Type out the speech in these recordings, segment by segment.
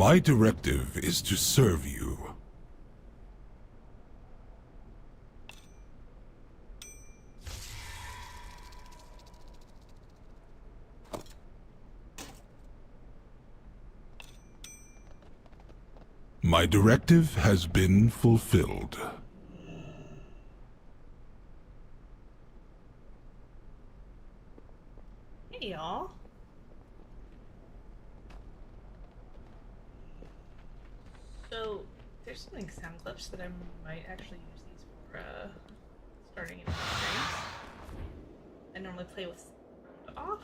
My directive is to serve you. My directive has been fulfilled. Hey, y'all. So, there's some sound clips that I might actually use these for starting in streams. I normally play with sound off,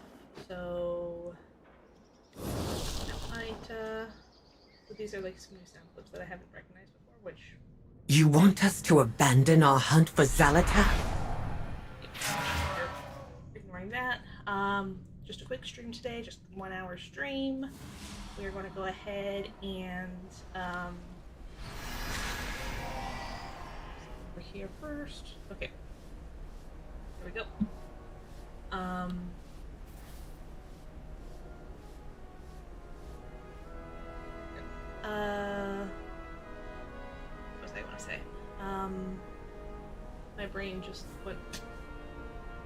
so I might. So these are like some new sound clips that I haven't recognized before, which. You want us to abandon our hunt for Xalata? Ignoring that. Just a quick stream today, just 1 hour stream. We are going to go ahead and over here first. Okay. There we go. What was I going to say? My brain just went.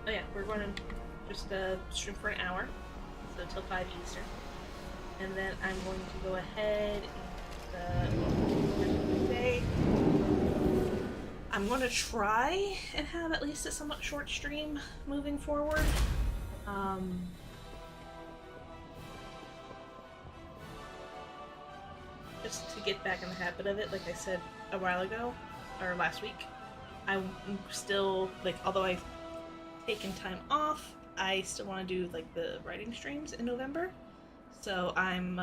Oh yeah, we're going to just stream for an hour, so till 5 Eastern. And then I'm going to go ahead and today I'm going to try and have at least a somewhat short stream moving forward. Just to get back in the habit of it, like I said a while ago, or last week, I'm still, like, although I've taken time off, I still want to do, like, the writing streams in November. So I'm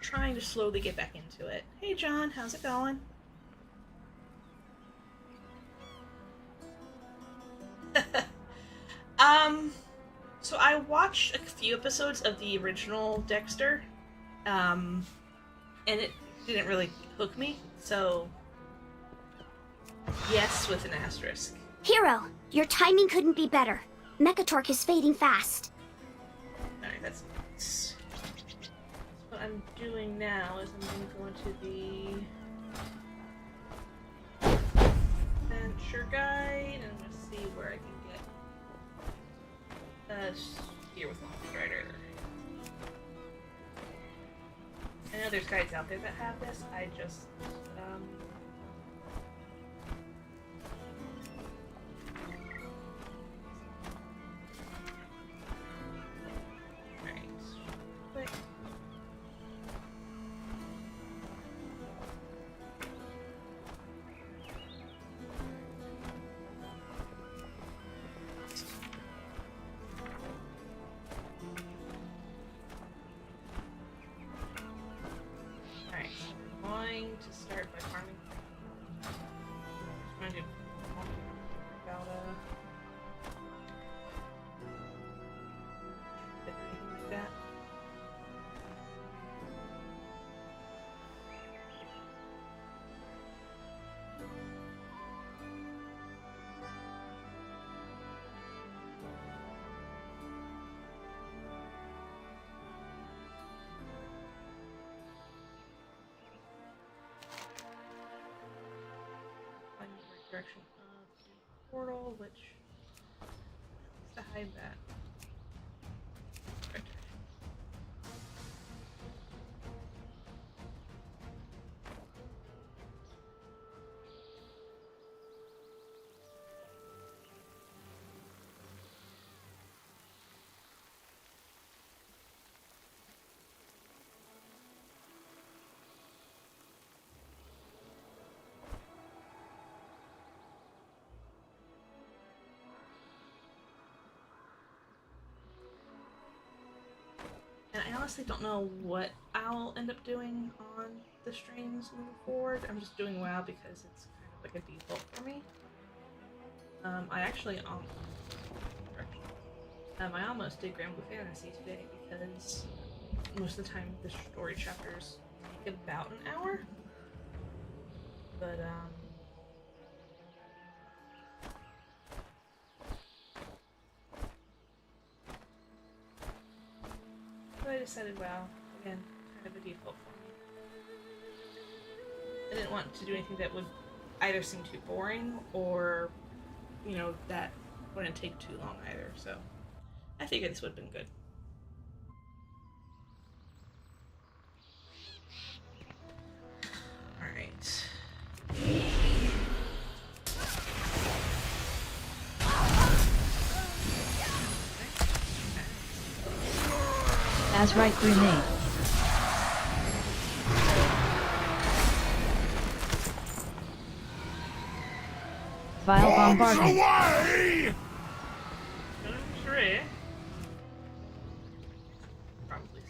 trying to slowly get back into it. Hey John, how's it going? So I watched a few episodes of the original Dexter, and it didn't really hook me, so yes with an asterisk. Hero, your timing couldn't be better. Mechatork is fading fast. Alright, that's what I'm doing now is I'm going to go into the adventure guide and I'm going to see where I can get here with Monster Rider. I know there's guides out there that have this. I just to start by farming. I'm going to do about anything like that. Direction of the portal, which is to hide that. Right there. And I honestly don't know what I'll end up doing on the streams moving forward. I'm just doing WoW because it's kind of like a default for me. I actually I almost did Grand Blue Fantasy today because most of the time the story chapters take about an hour. But I decided, well, again, kind of a default for me. I didn't want to do anything that would either seem too boring or, you know, that wouldn't take too long either. So I figured this would have been good. All right. Azrite grenade. Vile bombardment. Away! Three. Probably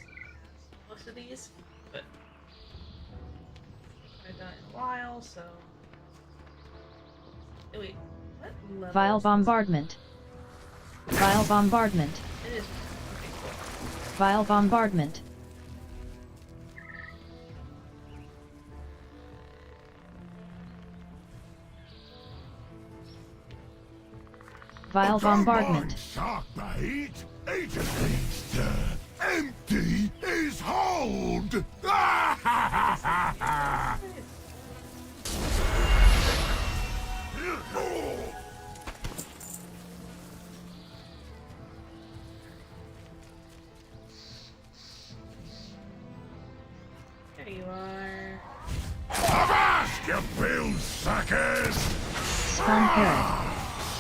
most of these, but I've done it in a while, so. Oh, wait, what level? Vile is this? bombardment. Vile bombardment. It is. Okay, cool. Vile bombardment. Vile bombardment. Shark bait. Agent needs to empty his hold. There you are. Avast, you bill suckers! Spawn parrot.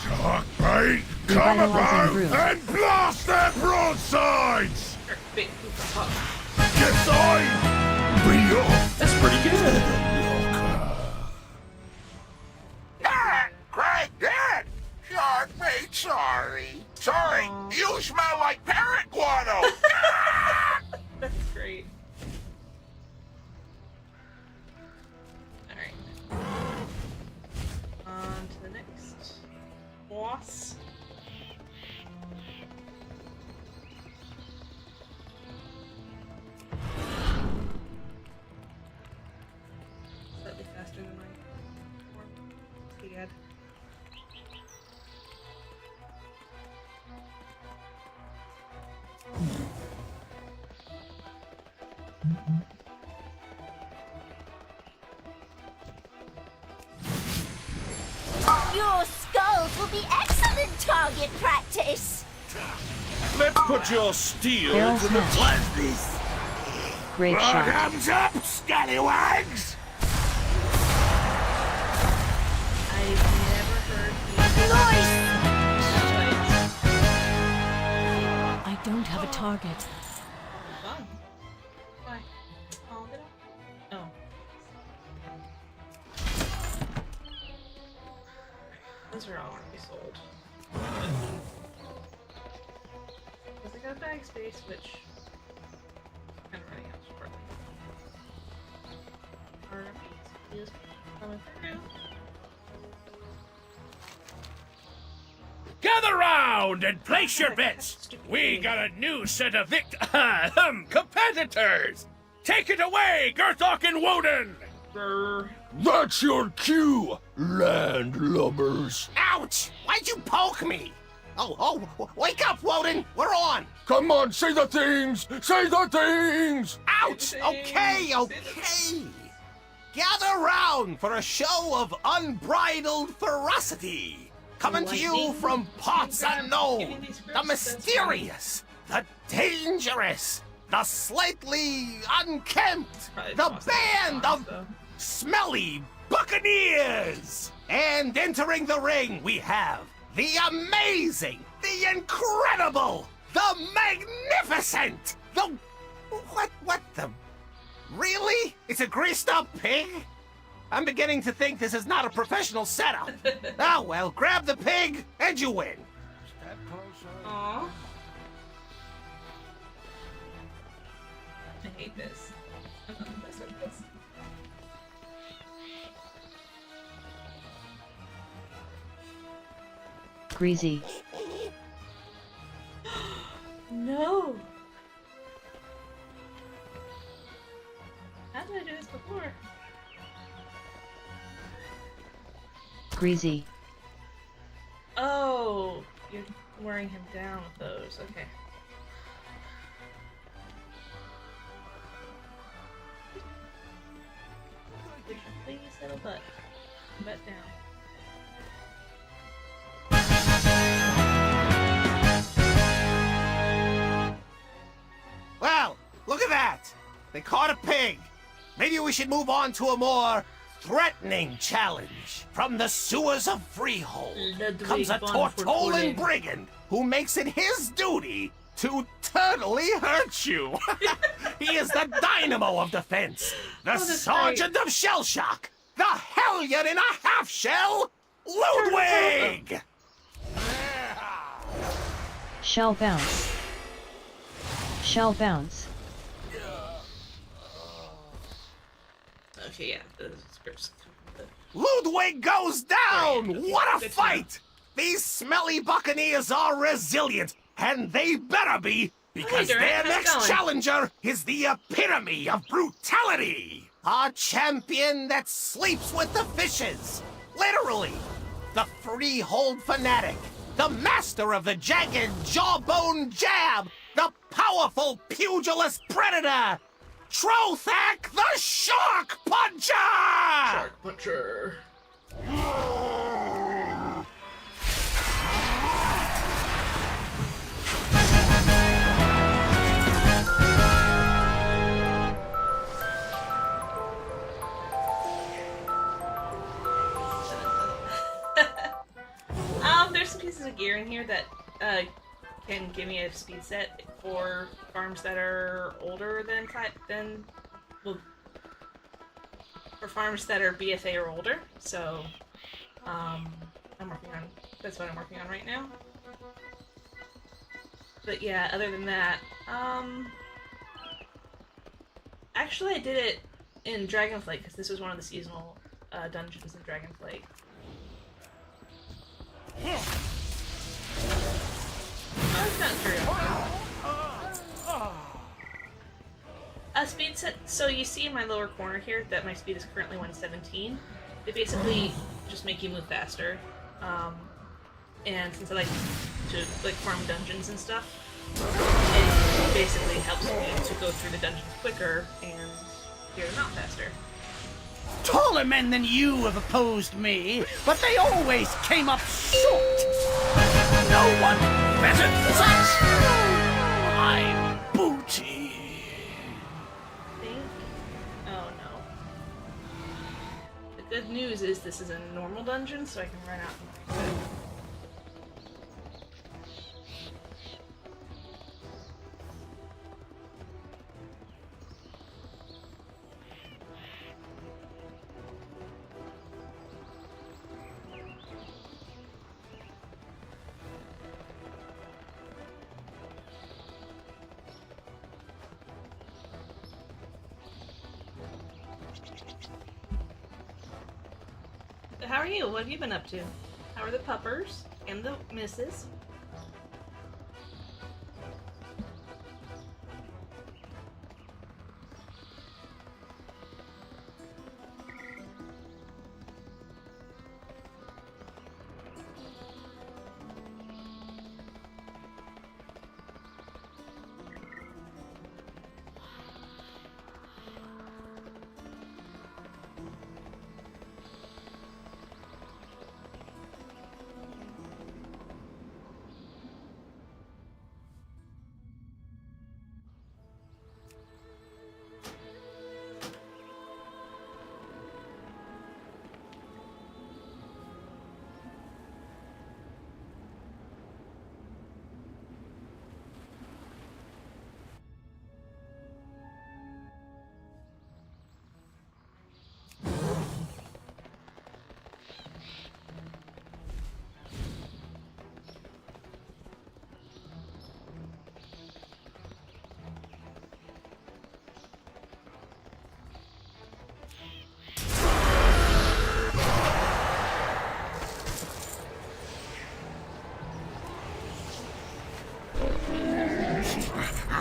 Shark bait, come Revitalizing about broom. and blast their broadsides! Sure, big poop up. Yes, I be off. That's pretty good. Ah, Craig, Dad! Shark bait, sorry. Sorry, you smell like parrot guano! That's great. Alright. On to the next boss. Slightly faster than my Scared. Your skulls will be excellent target practice. Let's put your steel Barrel to the smash. test. Great shot. Thumbs up, scallywags! I've never heard the Nice! I don't have a target. Fun. Why? Oh, did I? Oh. Those are all already sold. Because I got bag space, which I'm kind of running out shortly. Alright, is coming through. Gather round and place your bets. We got a new set of competitors. Take it away, Gerthok and Woden. Brr. That's your cue, landlubbers. Ouch! Why'd you poke me? Wake up, Woden! We're on! Come on, say the things! Say the things! Ouch! Okay. Gather round for a show of unbridled ferocity. Coming to you Lightning? from parts Give me unknown. these The groups, mysterious, the dangerous, the slightly unkempt, Probably the boss band boss, of though. smelly buccaneers. And entering the ring, we have the amazing, the incredible, the magnificent, the... What the... Really? It's a greased-up pig? I'm beginning to think this is not a professional setup. Oh, well, grab the pig, and you win. Aww. I hate this. I'm not impressed with this. Greasy. No! How did I do this before? Greasy. Oh! You're wearing him down with those. Okay. Please settle butt. Butt down. Well, look at that! They caught a pig. Maybe we should move on to a more threatening challenge. From the sewers of Freehold comes a Tortolan brigand who makes it his duty to totally hurt you. He is the dynamo of defense, the that's sergeant of shell shock, the hellion in a half shell, Ludwig! Shell bounce. Shell bounce. Okay, yeah, the script's Ludwig goes down! What a fight! These smelly buccaneers are resilient, and they better be, because Hey, Durant, their how's it next going? challenger is the epitome of brutality! A champion that sleeps with the fishes! Literally! The freehold fanatic! The master of the jagged jawbone jab! The powerful pugilist predator! Trothak the Shark Puncher! Shark Puncher. There's some pieces of gear in here that can give me a speed set for farms that are older than for farms that are BFA or older. So that's what I'm working on right now. But yeah, other than that, actually I did it in Dragonflight because this was one of the seasonal dungeons in Dragonflight. That's not true. A speed set. So you see in my lower corner here that my speed is currently 117. They basically just make you move faster. And since I like to farm dungeons and stuff, it basically helps me to go through the dungeons quicker and clear them out faster. Taller men than you have opposed me, but they always came up short. No one better touch my booty. Oh no. The good news is this is a normal dungeon, so I can run out and reset. How are you? What have you been up to? How are the puppers and the misses?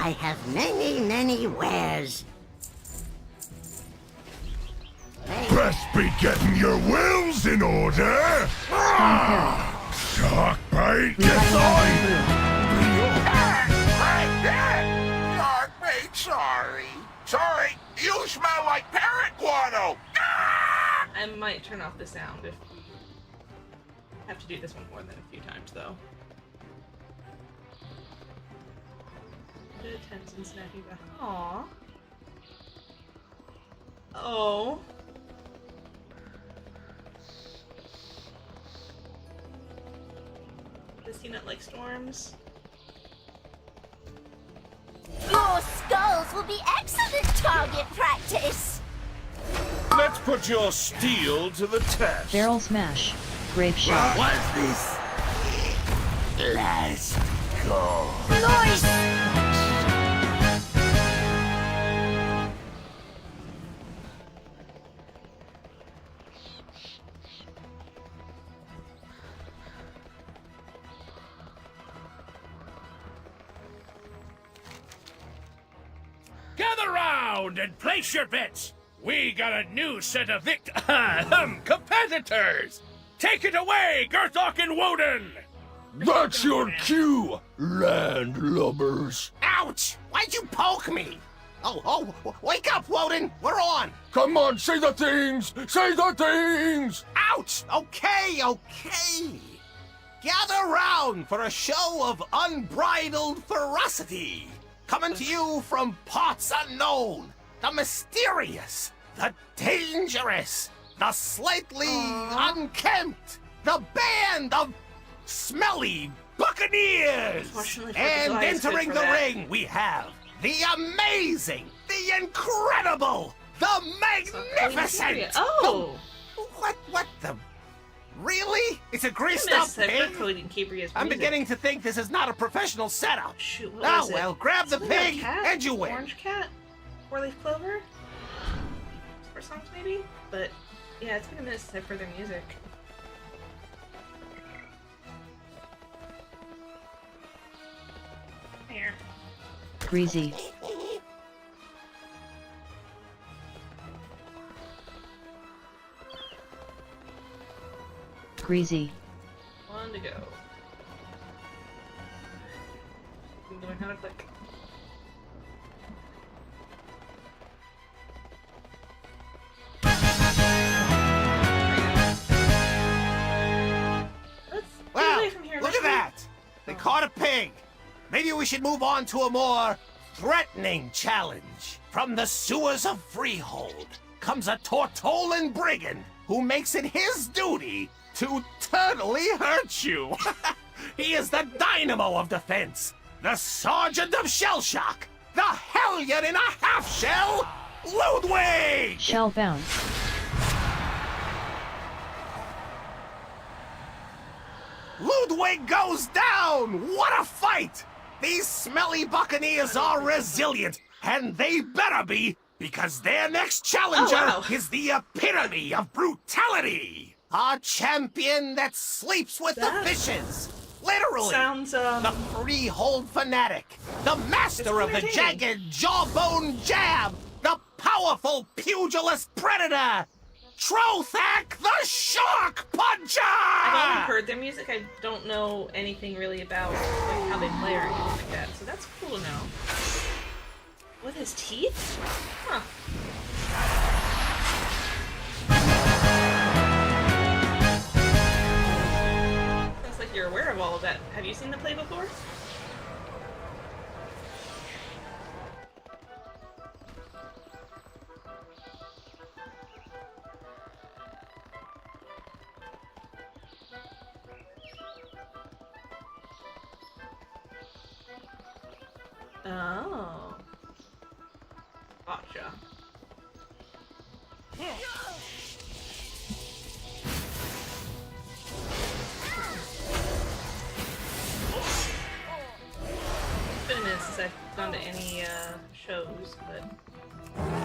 I have many wares. Best be getting your wills in order. Shark bite, get on! Shark mate, sorry. Sorry, you smell like parrot guano. I might turn off the sound if we have to do this one more than a few times, though. Tens and snappy back. Aww. Oh. Does he not like storms? Your skulls will be excellent target practice. Let's put your steel to the test. Barrel smash. Grape shot. Was this last call? Nice! Gather round and place your bets. We got a new set of competitors. Take it away, Gerthok and Woden. That's your cue, landlubbers. Ouch! Why'd you poke me? Oh, wake up, Woden! We're on! Come on, say the things! Say the things! Ouch! Okay. Gather round for a show of unbridled ferocity. Coming to you from parts unknown, the mysterious, the dangerous, the slightly unkempt, the band of smelly buccaneers. Fortunately for And Goliath, good entering for the that. ring, we have the amazing, the incredible, the magnificent. Oh! What the? Really? It's a greased I up missed. I pig? totally didn't keep Ria's I'm music. beginning to think this is not a professional setup. Shoot, what Ah, was it? well, grab the Something about pig cat? and you win. Orange cat? Four-leaf clover? Or songs, maybe? But, yeah, it's been a minute since I've heard their music. Here. Greasy. Greasy. One to go. I'm gonna kind of click. Let's get Well, away from here. look at that. They caught a pig. Maybe we should move on to a more threatening challenge. From the sewers of Freehold comes a Tortolan brigand who makes it his duty to totally hurt you. He is the dynamo of defense, the sergeant of shell shock, the hellion in a half shell, Ludwig! Shell bounce. Ludwig goes down! What a fight! These smelly buccaneers are resilient, and they better be, because their next challenger Oh, wow. is the epitome of brutality! A champion that sleeps with That the fishes! Literally! Sounds, The freehold fanatic, the master of the entertaining. jagged jawbone jab, the powerful pugilist predator, Trothak the shark puncher! I've only heard their music. I don't know anything really about like, how they play or anything like that. So that's cool to know. With his teeth? Huh. Sounds like you're aware of all of that. Have you seen the play before? Oh. Gotcha. It's been a minute since I've gone to any shows, but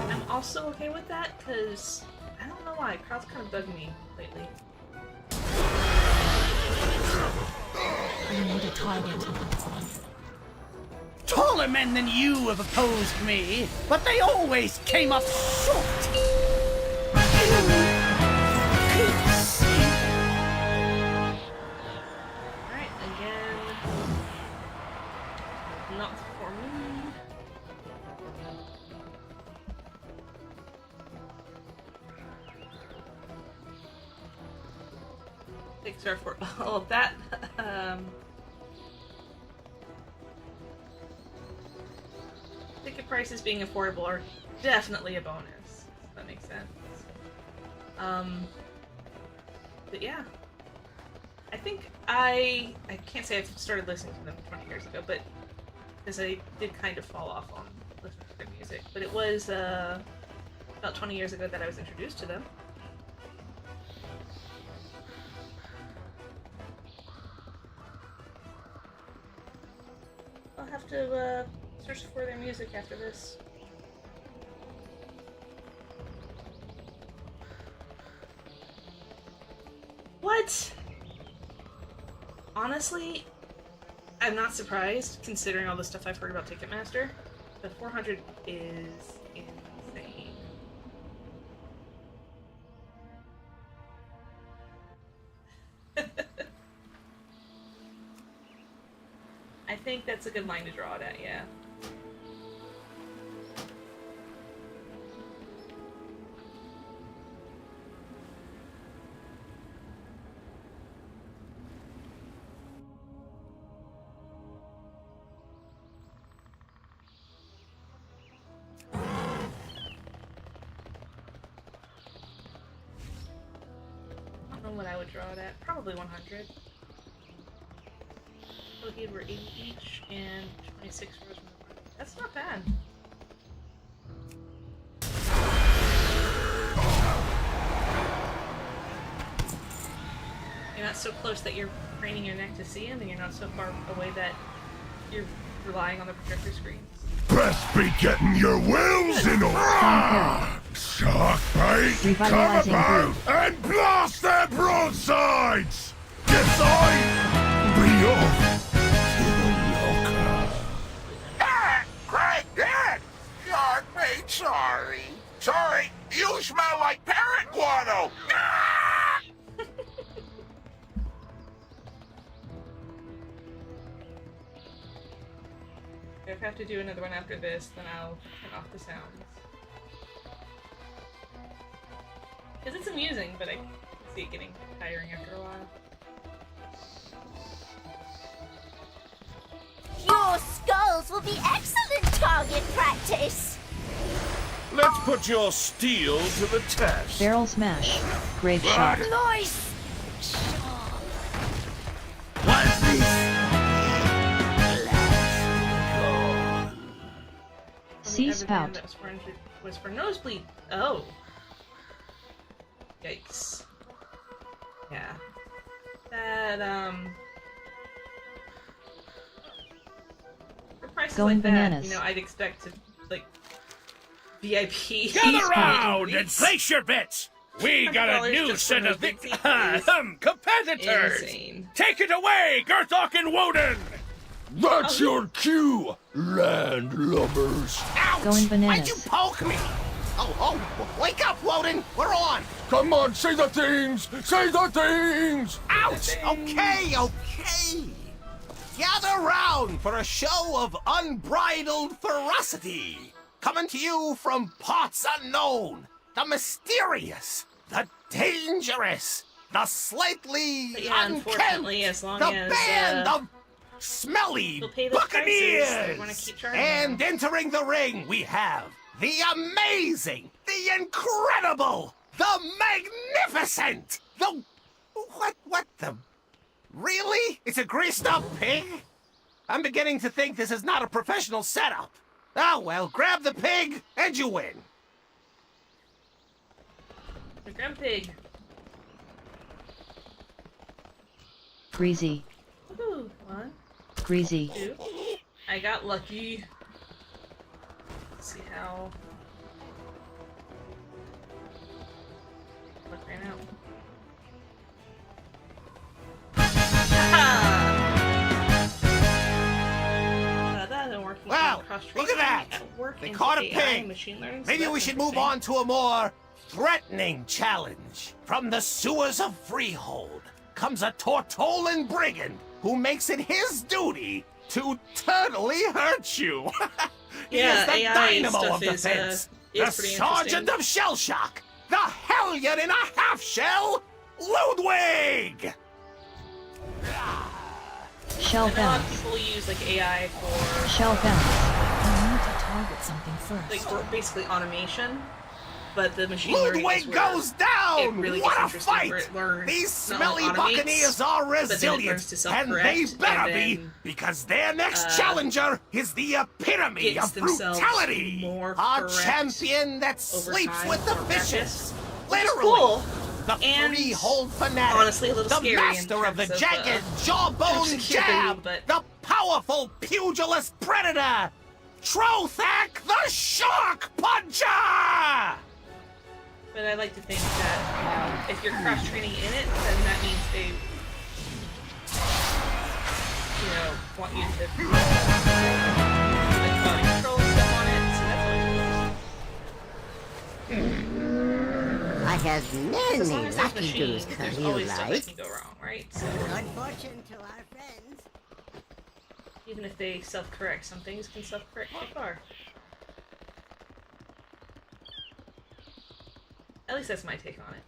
I'm also okay with that because I don't know why crowds kind of bug me lately. I need a target. Taller men than you have opposed me, but they always came up short. Alright, again. Not for me. Pixar for all of that. Ticket prices being affordable are definitely a bonus. If that makes sense. But yeah. I think I can't say I've started listening to them 20 years ago, but because I did kind of fall off on listening to their music. But it was about 20 years ago that I was introduced to them. I'll have to search for their music after this. What? Honestly, I'm not surprised, considering all the stuff I've heard about Ticketmaster. The 400 is insane. I think that's a good line to draw it at, yeah. I don't know what I would draw it at. Probably 100. Here were 80 each and 26 rows from the front. That's not bad. You're not so close that you're craning your neck to see him, and you're not so far away that you're relying on the projector screens. Best be getting your wills in order. Shark bait, come Revitalizing about and blast their broadsides! Yes, I be off to the locker. Ah, Craig, Dad! Shark bait, sorry. Sorry, you smell like parrot guano. Ah! If I have to do another one after this, then I'll turn off the sounds. Because it's amusing, but I can see it getting tiring after a while. Your skulls will be excellent target practice. Let's put your steel to the test. Barrel smash. Grave shot. Nice. What's this? Sea Everything spout. that was for nosebleed. Oh. Yikes. Yeah. That, for prices Going like that, bananas. you know, I'd expect to, like, VIP. Gather round and place your bets. We got a $100 new just set for of nosebleed seats is competitors. insane. Take it away, Gerthok and Woden. That's your cue, landlubbers. Ouch! Going bananas. Why'd you poke me? Oh, wake up, Woden! We're on! Come on, say the things! Say the things! Ouch! Okay. Gather round for a show of unbridled ferocity. Coming to you from parts unknown. The mysterious, the dangerous, the slightly But yeah, unfortunately, unkempt, as long the as, band of smelly they'll pay those prices, they're gonna buccaneers. keep charging And them. entering the ring, we have the amazing, the incredible, the magnificent, the... What the... Really? It's a greased-up pig? I'm beginning to think this is not a professional setup. Oh, well, grab the pig, and you win. The Grub Pig. Greasy. Woohoo! 1, Greasy. 2. I got lucky. Let's see how. Luck ran out. That isn't working. Wow, look at that! They caught a pig. Machine learning, so Maybe that's we should move interesting. on to a more threatening challenge. From the sewers of Freehold comes a Tortolan brigand who makes it his duty to totally hurt you. He Yeah, is the AI dynamo stuff of is, defense, is the pretty sergeant interesting. of shell shock, the hellion in a half shell, Ludwig! Shell I know a lot of bounce. people use like AI for Shell bounce. I need to target something first. like for basically automation, but the machine learning Ludwig is where goes down! it really What a gets interesting fight! where it learns These not only smelly automates, buccaneers are but then it resilient, learns to and self-correct, they better and be, then, because their next challenger is the epitome gets of themselves brutality! more A correct champion that over sleeps time, with the more fishes! practice, which is Literally! cool, The and freehold fanatic, honestly a little the scary in master of the terms of, jagged job jawbone security, jab, but- the powerful pugilist predator, Trothak the Shark Puncher! But I like to think that, if you're cross-training in it, then that means they, want you to, like, quality control and stuff on it, so that's always I have cool. As long many as there's lucky machines, goose there's you always stuff that like. can go wrong, right? So, Good fortune to our friends. even if they self-correct, some things can self-correct too far. At least that's my take on it.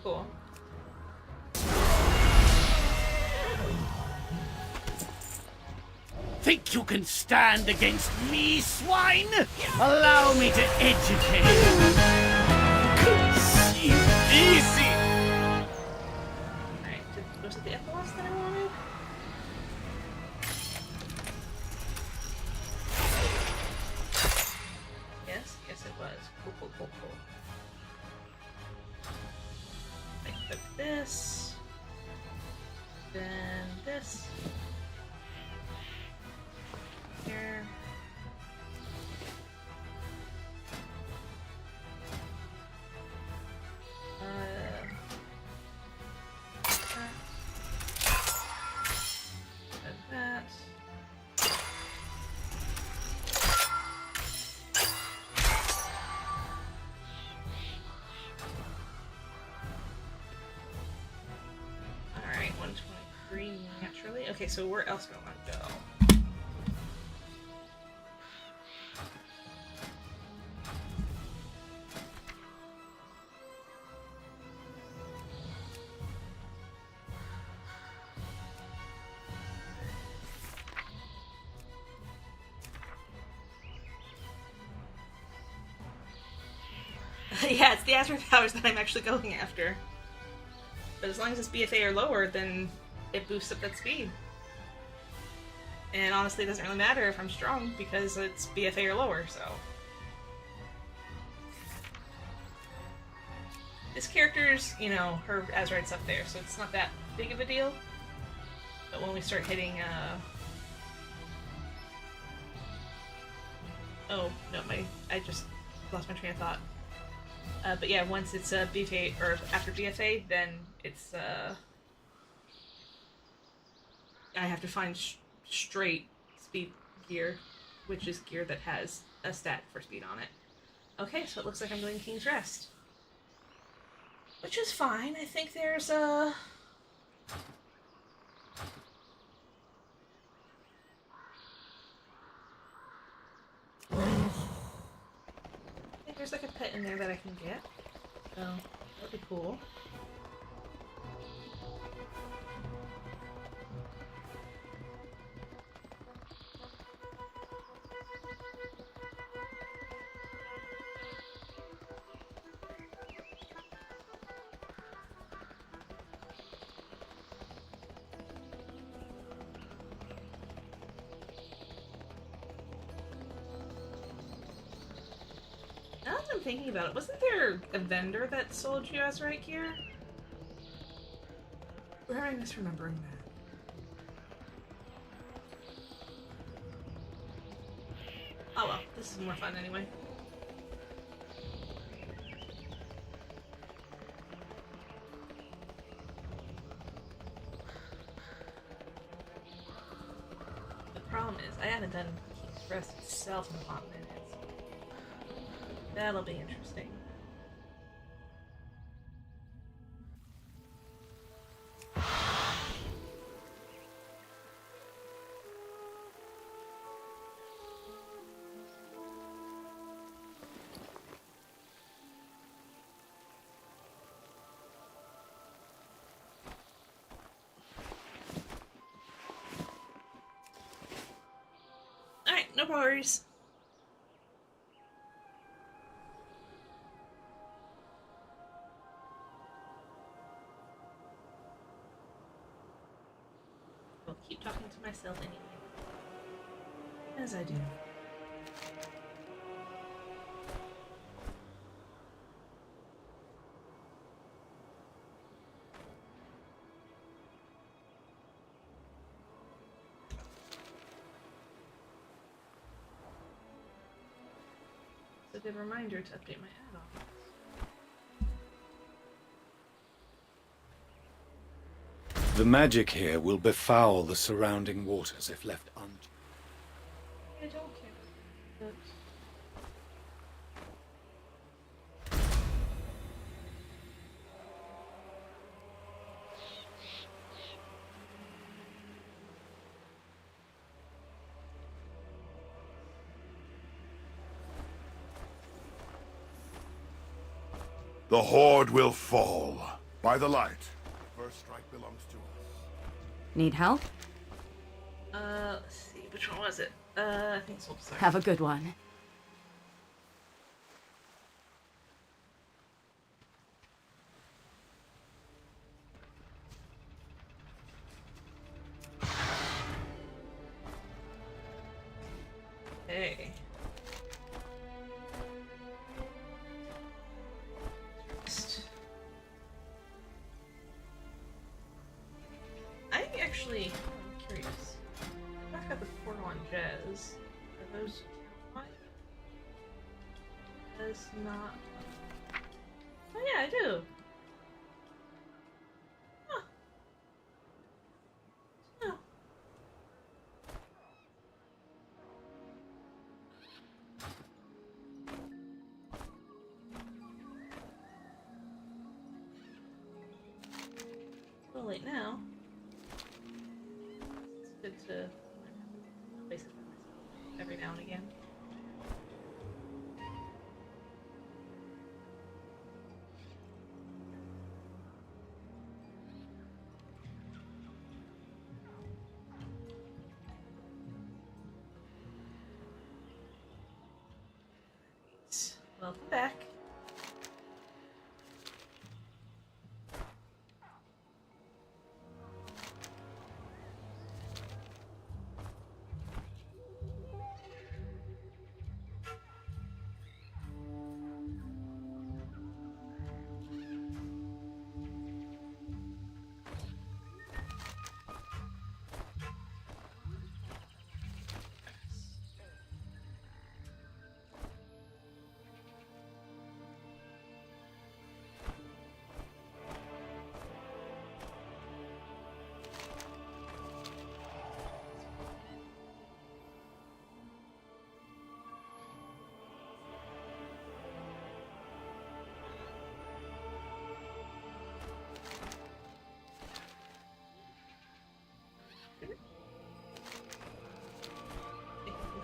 Cool. Think you can stand against me, swine? Allow me to educate you. Easy. Alright, was it the Epilos that I wanted? Yes, it was. Cool. I took this. Then this. Here. That. Alright, 123 naturally. Okay, so where else do I want to go? Yeah, it's the Azure powers that I'm actually going after. But as long as it's BFA or lower, then it boosts up that speed. And honestly, it doesn't really matter if I'm strong, because it's BFA or lower, so... This character's, her Azurite's up there, so it's not that big of a deal. But when we start hitting, Oh, no, I just lost my train of thought. But yeah, once it's BFA, or after BFA, then it's, I have to find straight speed gear, which is gear that has a stat for speed on it. Okay, so it looks like I'm doing King's Rest. Which is fine. I think there's a... I think there's like a pet in there that I can get. So, that'd be cool. Now that I'm thinking about it, wasn't there a vendor that sold you Azurite gear? Or am I misremembering that? Oh well, this is more fun anyway. haven't done King's Rest itself in a hot minute. That'll be interesting. Alright, no worries. I'll keep talking to myself anyway. As I do. It's a good reminder to update my add-on. The magic here will befoul the surrounding waters if left unchecked. I don't care. But... The Horde will fall. By the light. First strike belongs to us. Need help? let's see, which one was it? I think Soul Desire. Have a good one. Hey. I actually, I'm curious. I've got the portal on Jez. Are those mine? Does not. Oh yeah, I do. Huh. Oh. A little late now. It's good to place it by myself every now and again. Welcome back.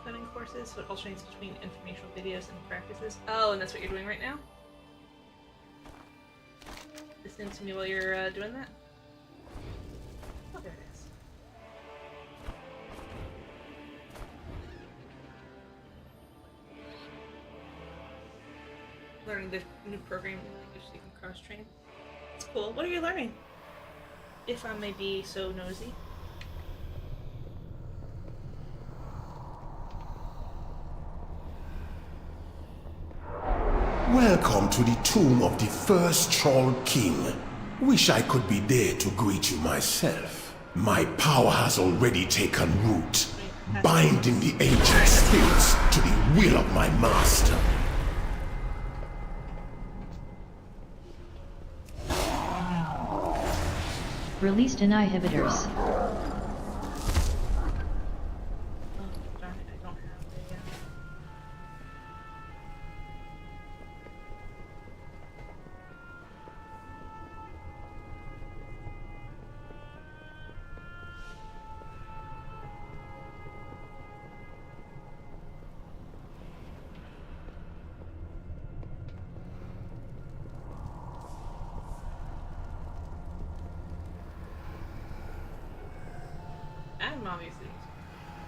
Coding courses, so it alternates between informational videos and practices. Oh, and that's what you're doing right now? Listen to me while you're doing that? Oh, there it is. Learning the new programming language so you can cross-train. It's cool. What are you learning? If I may be so nosy. Welcome to the tomb of the first Troll King. Wish I could be there to greet you myself. My power has already taken root, binding the ancient spirits to the will of my master. Released inhibitors. Oh, darn. I'm obviously.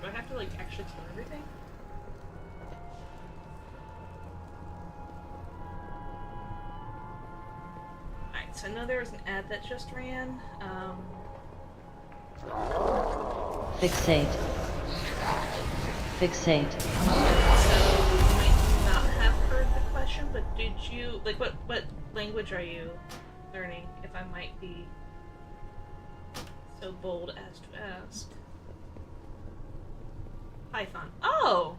Do I have to like actually kill everything? Alright, so I know there was an ad that just ran. Fixate. Fixate. So you might not have heard the question, but did you like what language are you learning, if I might be so bold as to ask? Python. Oh!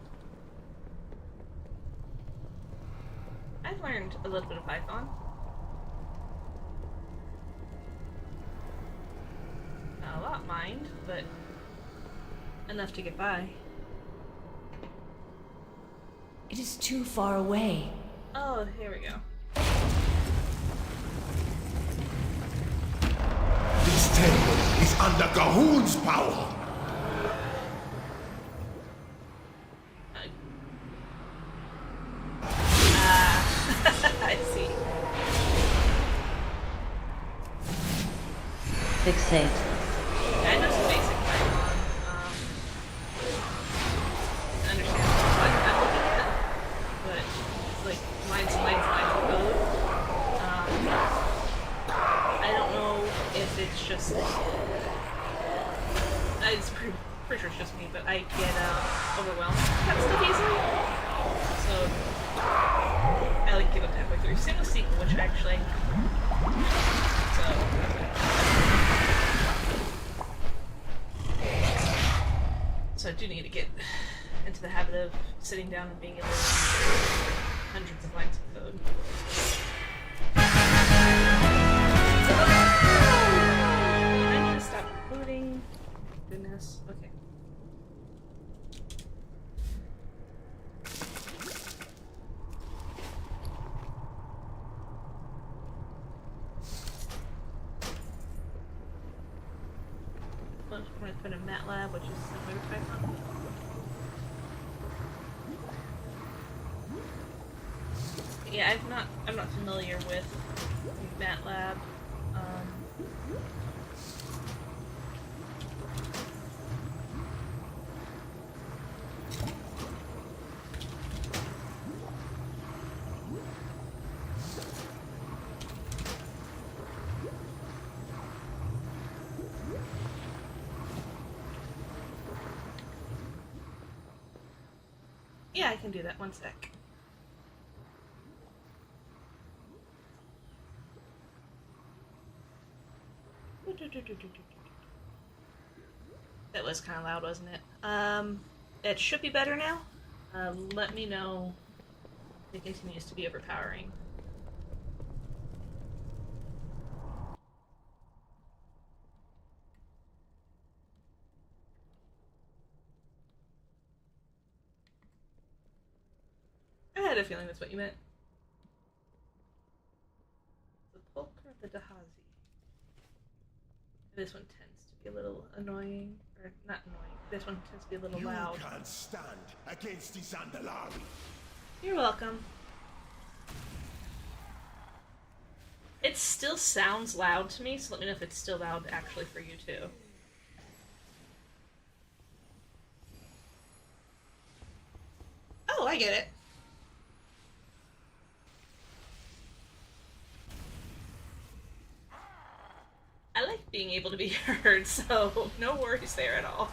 I've learned a little bit of Python. Not a lot, mind, but enough to get by. It is too far away. Oh, here we go. This temple is under Gahoon's power. I see. Fixate. I know some basic Python. I understand what I'm looking at, but it's like lines of code. I don't know if it's just. It's pretty sure it's just me, but I get overwhelmed kind of stuff easily. So I like give up halfway through. Same with SQL, which actually. So I do need to get into the habit of sitting down and being able to read hundreds of lines of code. I need to stop recording. Goodness. Okay. I'm going to put in MATLAB, which is similar to Python. Yeah, I'm not familiar with MATLAB. Yeah, I can do that. One sec. That was kind of loud, wasn't it? It should be better now. Let me know if it continues to be overpowering. I had a feeling that's what you meant. The Polk or the Dahazi? This one tends to be a little annoying, or not annoying. This one tends to be a little loud. You can't stand against the Zandalari. You're welcome. It still sounds loud to me, so let me know if it's still loud actually for you too. Oh, I get it. I like being able to be heard, so no worries there at all.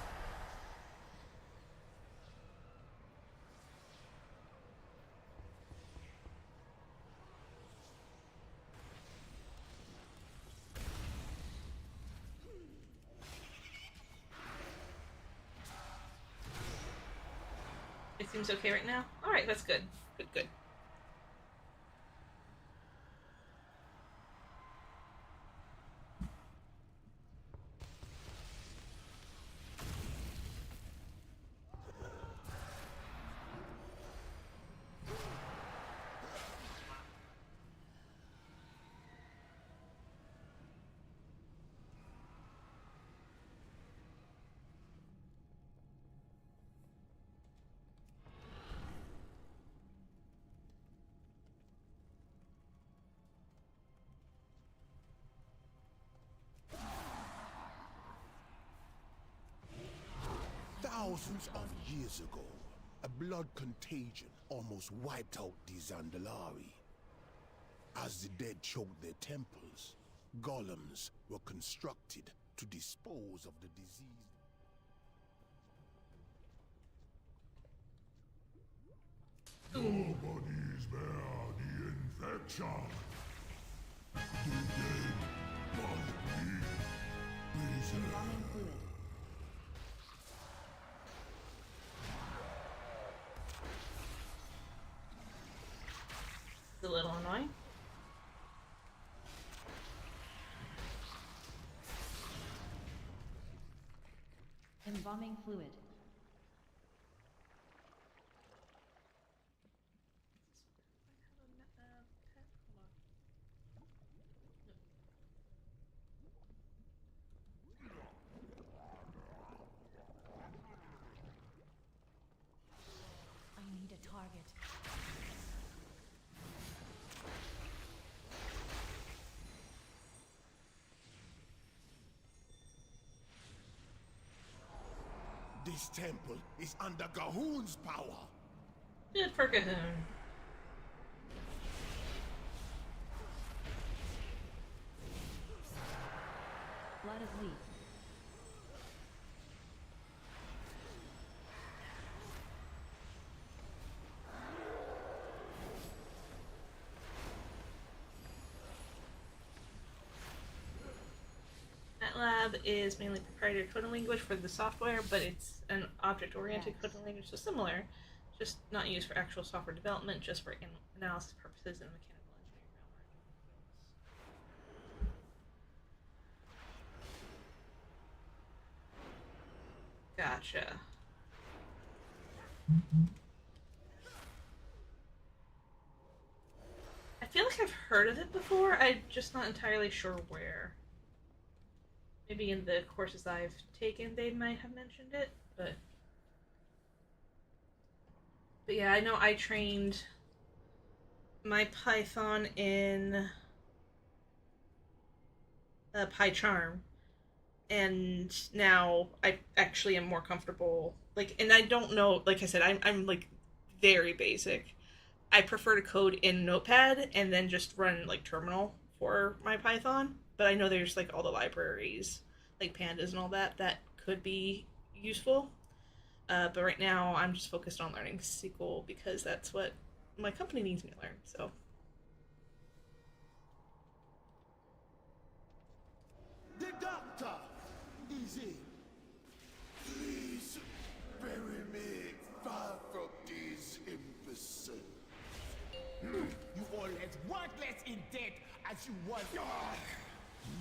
It seems okay right now? Alright, that's good. Good, good. Thousands of years ago, a blood contagion almost wiped out the Zandalari. As the dead choked their temples, golems were constructed to dispose of the diseased. Nobody spare the infection. The dead must be preserved. It's a little annoying. Embalming fluid. I need a target. This temple is under Gahoon's power. Good for Gahoon. Blood of Leaf. MATLAB is mainly proprietary coding language for the software, but it's an object-oriented coding language, so similar, just not used for actual software development, just for analysis purposes and mechanical engineering. Gotcha. I feel like I've heard of it before, I'm just not entirely sure where. Maybe in the courses I've taken they might have mentioned it, but yeah, I know I trained my Python in PyCharm, and now I actually am more comfortable, like, and I don't know, like I said, I'm like very basic. I prefer to code in Notepad and then just run like terminal for my Python, but I know there's like all the libraries, like pandas and all that, that could be useful. But right now I'm just focused on learning SQL because that's what my company needs me to learn, so. The doctor is in. Please bury me far from these imbeciles. You all as worthless in debt as you was.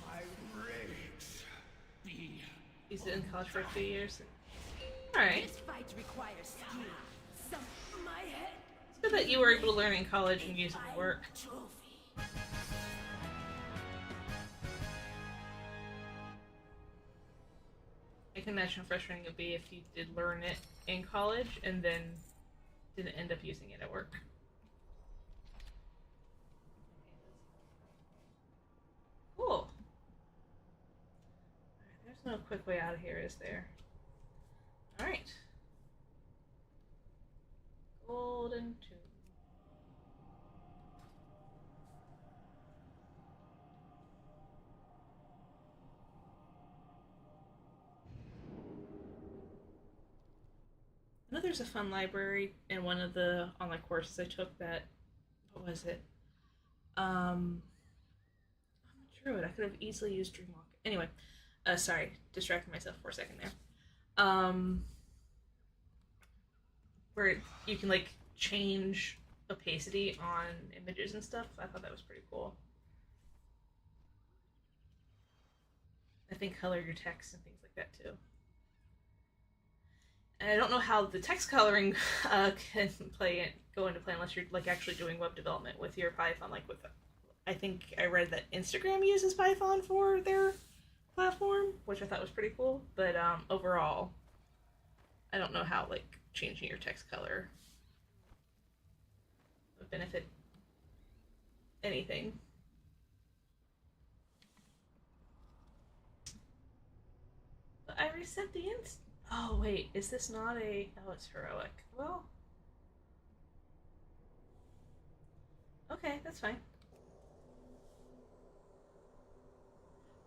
My rage be. He's in college for 2 years. Alright. This fight requires skill. Some my head. It's good that you were able to learn in college and use it at work. Trophy. I can imagine how frustrating it would be if you did learn it in college and then didn't end up using it at work. Cool. Alright, there's no quick way out of here, is there? Alright. Golden Tomb. I know there's a fun library in one of the online courses I took that, what was it? I'm not sure what, I could have easily used Dreamwalk. Anyway, sorry, distracted myself for a second there. Where you can like change opacity on images and stuff. I thought that was pretty cool. I think color your text and things like that too. And I don't know how the text coloring can go into play unless you're like actually doing web development with your Python. Like with, I think I read that Instagram uses Python for their platform, which I thought was pretty cool. But overall, I don't know how like changing your text color would benefit anything. But I reset the Oh, wait. Is this not a... Oh, it's heroic. Well... Okay, that's fine.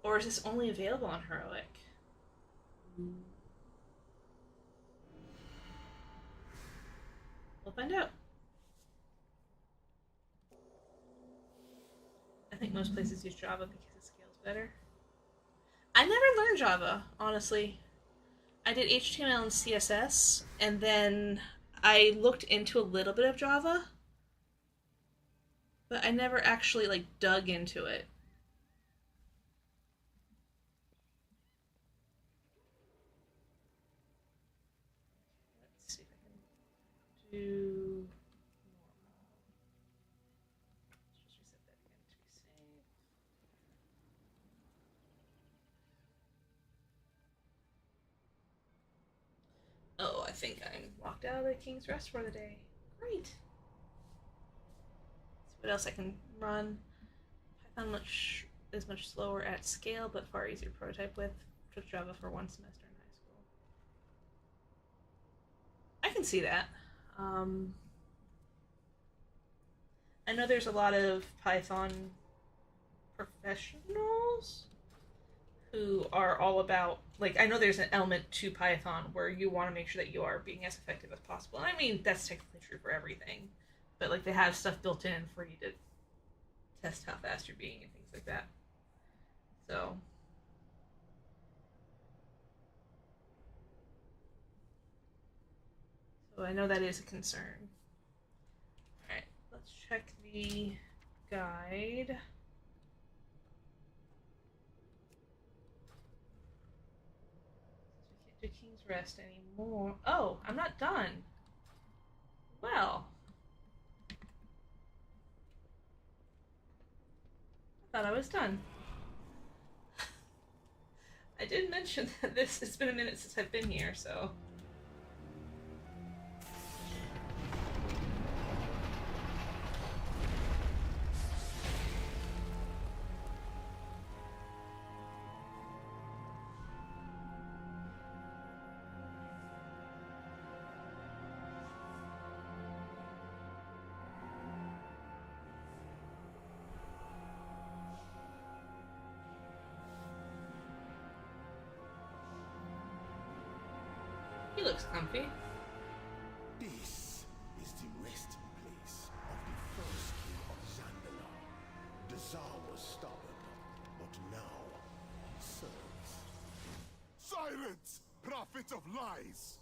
Or is this only available on heroic? We'll find out. I think most places use Java because it scales better. I never learned Java, honestly. I did HTML and CSS, and then I looked into a little bit of Java, but I never actually, like, dug into it. Let's see if I can do... Oh, I think I'm locked out of the King's Rest for the day. Great. So what else I can run? Python is much slower at scale, but far easier to prototype with. Took Java for 1 semester in high school. I can see that. I know there's a lot of Python professionals who are all about, like, I know there's an element to Python where you want to make sure that you are being as effective as possible. And I mean, that's technically true for everything. But, like, they have stuff built in for you to test how fast you're being and things like that. So... So I know that is a concern. Alright, let's check the guide. We can't do King's Rest anymore. Oh, I'm not done. Well. I thought I was done. I did mention that it's been a minute since I've been here, so... He looks comfy. This is the resting place of the first king of Zandalar. The Tsar was stubborn, but now he serves. Silence, prophet of lies!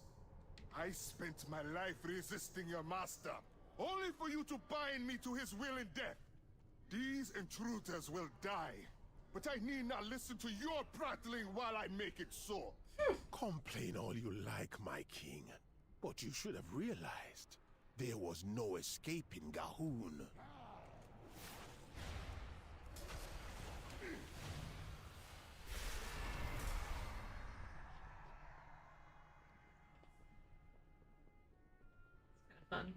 I spent my life resisting your master, only for you to bind me to his will and death. These intruders will die, but I need not listen to your prattling while I make it so. Complain all you like, my king, but you should have realized there was no escaping Gahun. It's kind of fun.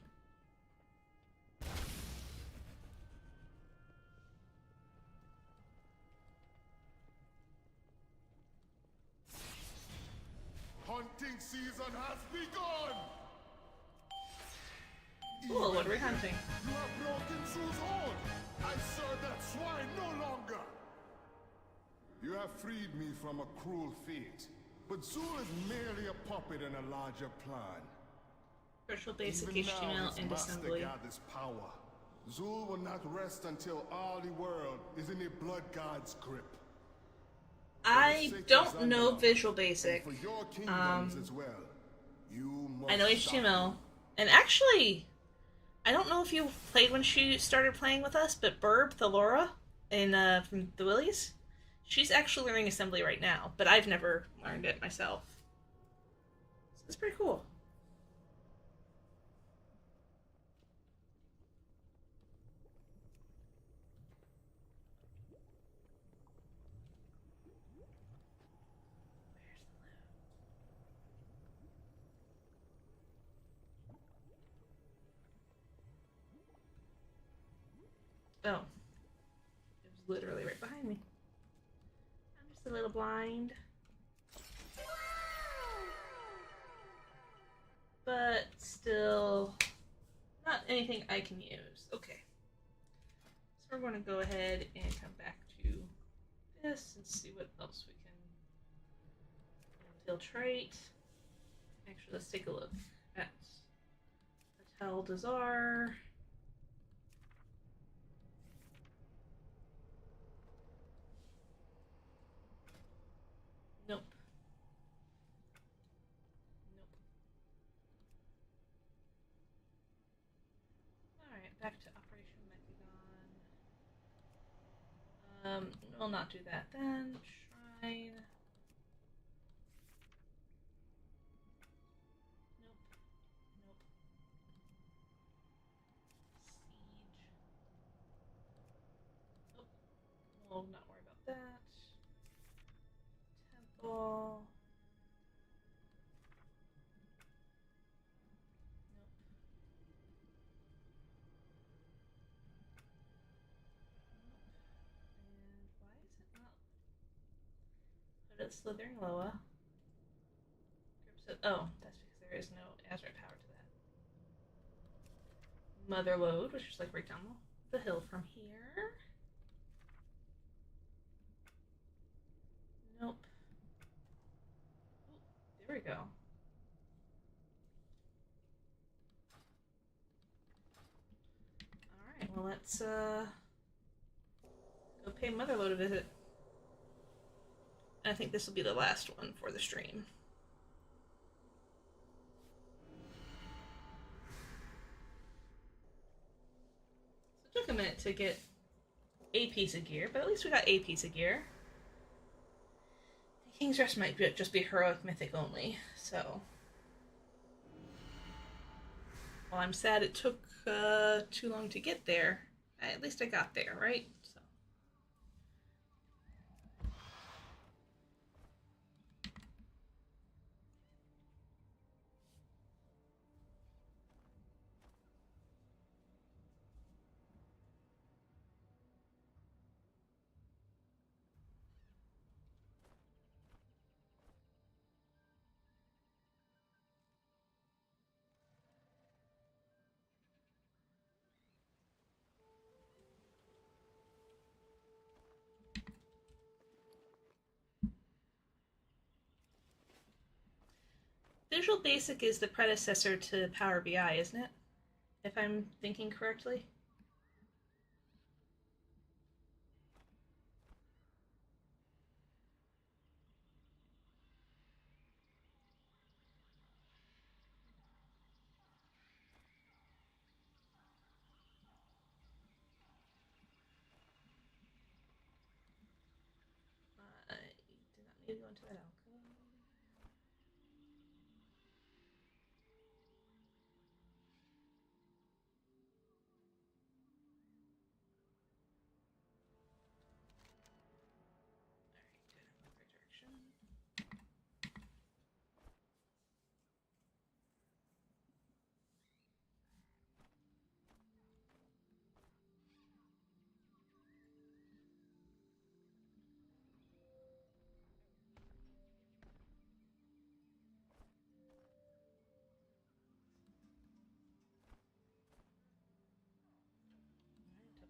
Hunting season has begun! Cool, what are we hunting? You have broken Zul's hold! I serve that swine no longer! You have freed me from a cruel fate, but Zul is merely a puppet in a larger plan. Virtual Basic Even now, HTML his and master assembly. gathers power. Zul will not rest until all the world is in a blood god's grip. I don't know Visual Basic. For your kingdoms as well, you must I know HTML. And actually, I don't know if you played when she started playing with us, but Burb, the Laura, from the Willies, she's actually learning assembly right now, but I've never learned it myself. So it's pretty cool. Oh. It was literally right behind me. I'm just a little blind. but still not anything I can use. Okay. So we're going to go ahead and come back to this and see what else we can infiltrate. Actually, let's take a look at Hotel Dazar. Nope. Nope. Alright, back to Operation Mechagon. We'll not do that then. Shrine. Nope. Nope. Siege. Nope. We'll not worry about that. Temple. Nope. And why is it not? Put it slithering Loa. Oh, that's because there is no Azure power to that. Mother Lode, which is like right down the hill from here. Nope. Oh, there we go. Alright, well let's go pay Mother Lode a visit. I think this will be the last one for the stream. So it took a minute to get a piece of gear, but at least we got a piece of gear. The King's Rest might just be heroic mythic only, so. Well, I'm sad it took too long to get there. At least I got there, right? So. Visual Basic is the predecessor to Power BI, isn't it? If I'm thinking correctly. I did not need to go into that alcove.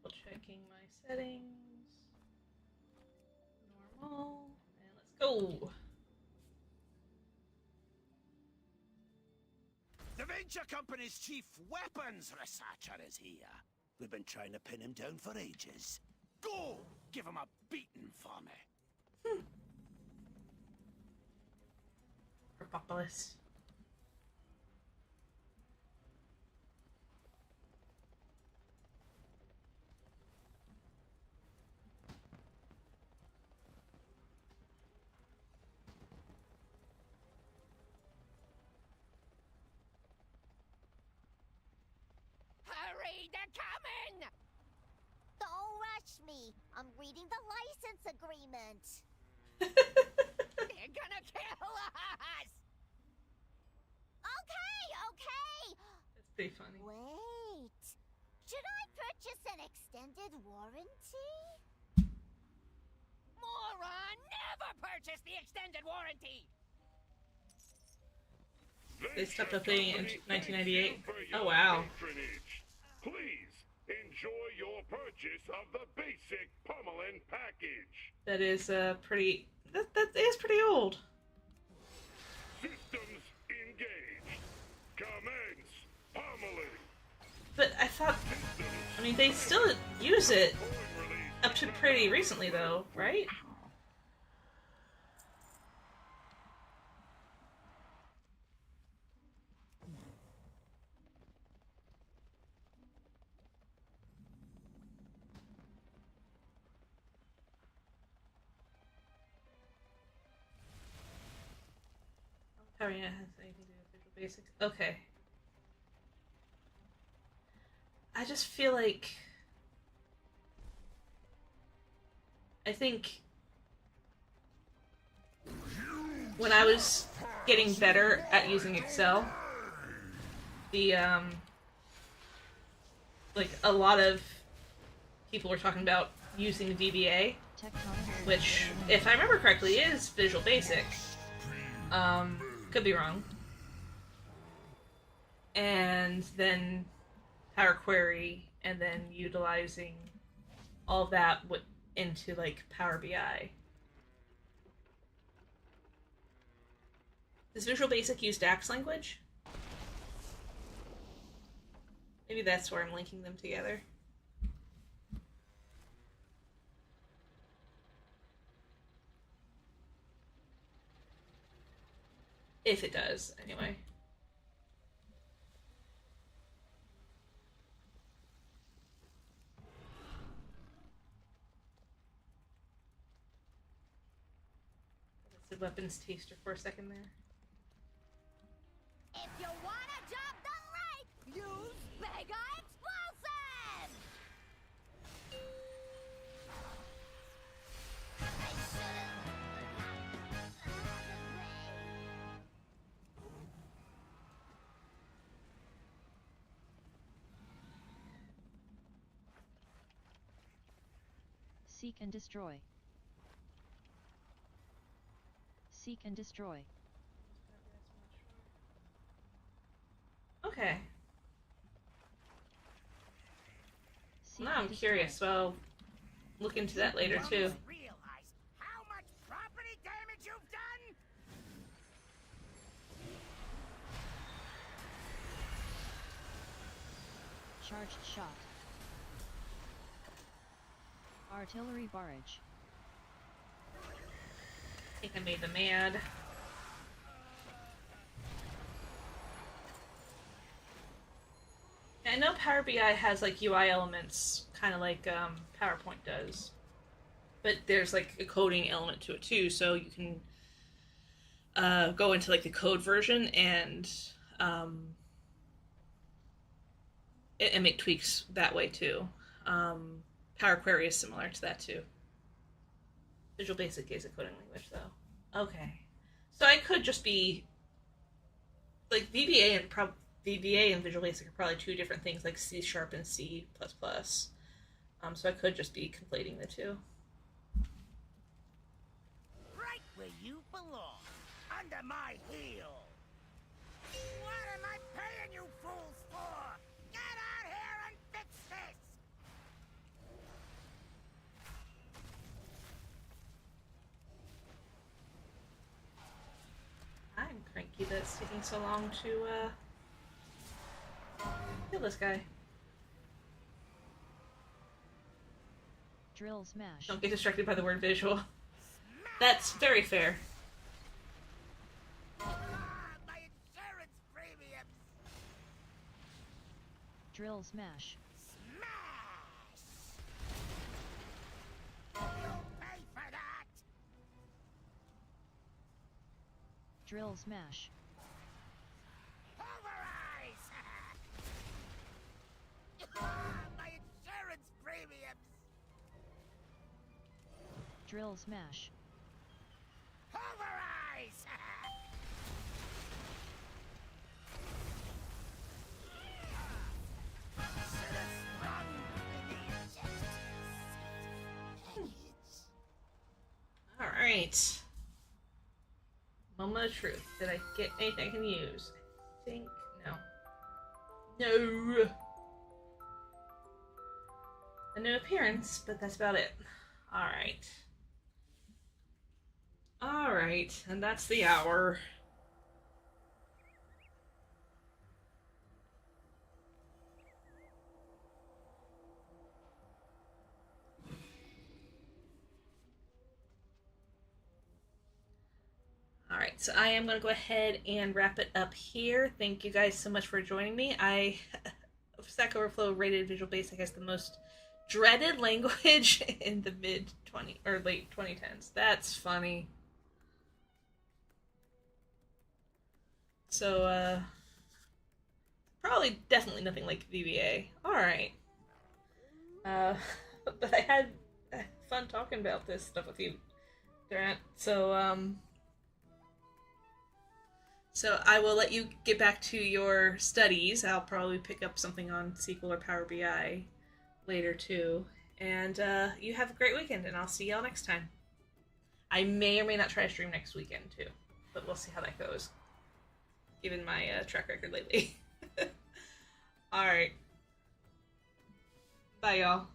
Double checking my settings. Normal. And let's go. The Venture Company's chief weapons researcher is here. We've been trying to pin him down for ages. Go! Give him a beating for me. Propolis. Hurry, they're coming! Don't rush me. I'm reading the license agreement. They're gonna kill us! Okay. That's pretty funny. Wait. Should I purchase an extended warranty? Moron! Never purchase the extended warranty! They stopped updating it in 1998. Oh wow. Please enjoy your purchase of the basic Pummelin package. That is pretty. That is pretty old. Systems engaged. Commence pummeling. But I thought, I mean, they still use it up to pretty recently, though, right? Oh yeah, has anything to do with Visual Basic? Okay. I just feel like I think when I was getting better at using Excel, the like a lot of people were talking about using VBA, which, if I remember correctly, is Visual Basic. Could be wrong. And then Power Query, and then utilizing all of that into like Power BI. Does Visual Basic use DAX language? Maybe that's where I'm linking them together. If it does, anyway. Let's the weapons taster for a second there. If you wanna jump the lake, use Mega Explosive! Seek and destroy. Seek and destroy. Okay. Seek Now and I'm destroy. curious, so I'll look into that later too. Realize how much property damage you've done? Charged shot. Artillery barrage. I think I made them mad. I know Power BI has like UI elements, kind of like PowerPoint does, but there's like a coding element to it too, so you can go into like the code version and make tweaks that way too. Power Query is similar to that too. Visual Basic is a coding language though. Okay, so I could just be like VBA and Visual Basic are probably two different things, like C# and C++. So I could just be conflating the two. Right where you belong, under my heel. What am I paying you fools for? Get out here and fix this! I'm cranky that it's taking so long to kill this guy. Drill smash. Don't get distracted by the word visual. That's very fair. My insurance premiums! Drill smash. Smash! You'll pay for that! Drill smash. Pulverize! My insurance premiums! Drill smash. Pulverize! Should have sprung in the ejector seat. Alright. Moment of truth. Did I get anything I can use? I think no. No. A new appearance, but that's about it. Alright. Alright, and that's the hour. Alright, so I am going to go ahead and wrap it up here. Thank you guys so much for joining me. Stack Overflow rated Visual Basic as the most dreaded language in the mid-20 or late 2010s. That's funny. So, probably definitely nothing like VBA. Alright. But I had fun talking about this stuff with you, Durant. So I will let you get back to your studies. I'll probably pick up something on SQL or Power BI later too. And you have a great weekend, and I'll see y'all next time. I may or may not try to stream next weekend too, but we'll see how that goes, given my track record lately. Alright. Bye, y'all.